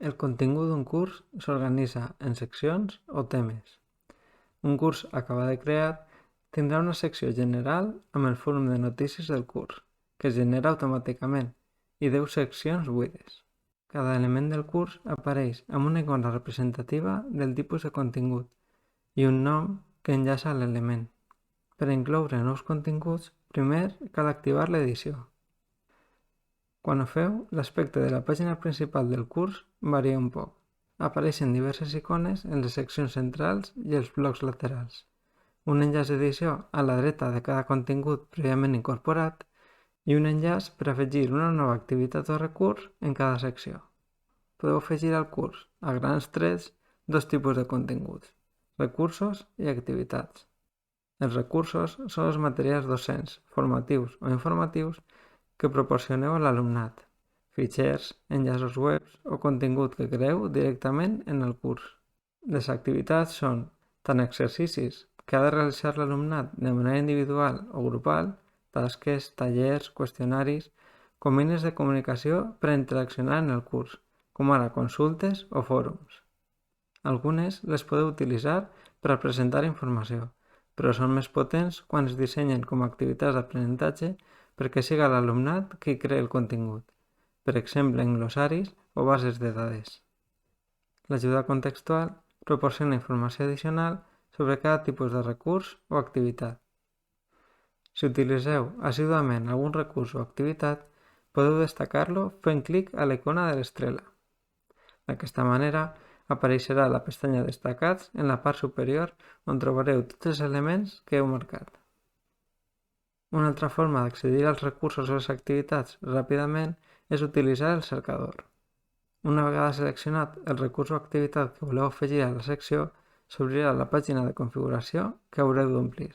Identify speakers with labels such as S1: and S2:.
S1: El contingut d'un curs s'organitza en seccions o temes. Un curs acabat de crear tindrà una secció general amb el fòrum de notícies del curs, que es genera automàticament, i 10 seccions buides. Cada element del curs apareix amb una icona representativa del tipus de contingut i un nom que enllaça a l'element. Per incloure nous continguts, primer cal activar l'edició. Quan ho feu, l'aspecte de la pàgina principal del curs varia un poc. Apareixen diverses icones en les seccions centrals i els blocs laterals. Un enllaç d'edició a la dreta de cada contingut prèviament incorporat i un enllaç per afegir una nova activitat o recurs en cada secció. Podeu afegir al curs, a grans trets, dos tipus de continguts: recursos i activitats. Els recursos són els materials docents, formatius o informatius que proporcioneu a l'alumnat, fitxers, enllaços web o contingut que creeu directament en el curs. Les activitats són tant exercicis que ha de realitzar l'alumnat de manera individual o grupal, tasques, tallers, qüestionaris, com eines de comunicació per a interaccionar en el curs, com ara consultes o fòrums. Algunes les podeu utilitzar per a presentar informació, però són més potents quan es dissenyen com a activitats d'aprenentatge perquè siga l'alumnat qui crea el contingut, per exemple en glossaris o bases de dades. L'ajuda contextual proporciona informació addicional sobre cada tipus de recurs o activitat. Si utilitzeu assíduament algun recurs o activitat, podeu destacar-lo fent clic a la icona de l'estrela. D'aquesta manera, apareixerà la pestanya Destacats en la part superior on trobareu tots els elements que heu marcat. Una altra forma d'accedir als recursos o les activitats ràpidament és utilitzar el cercador. Una vegada seleccionat el recurs o activitat que voleu afegir a la secció, s'obrirà la pàgina de configuració que haureu d'omplir.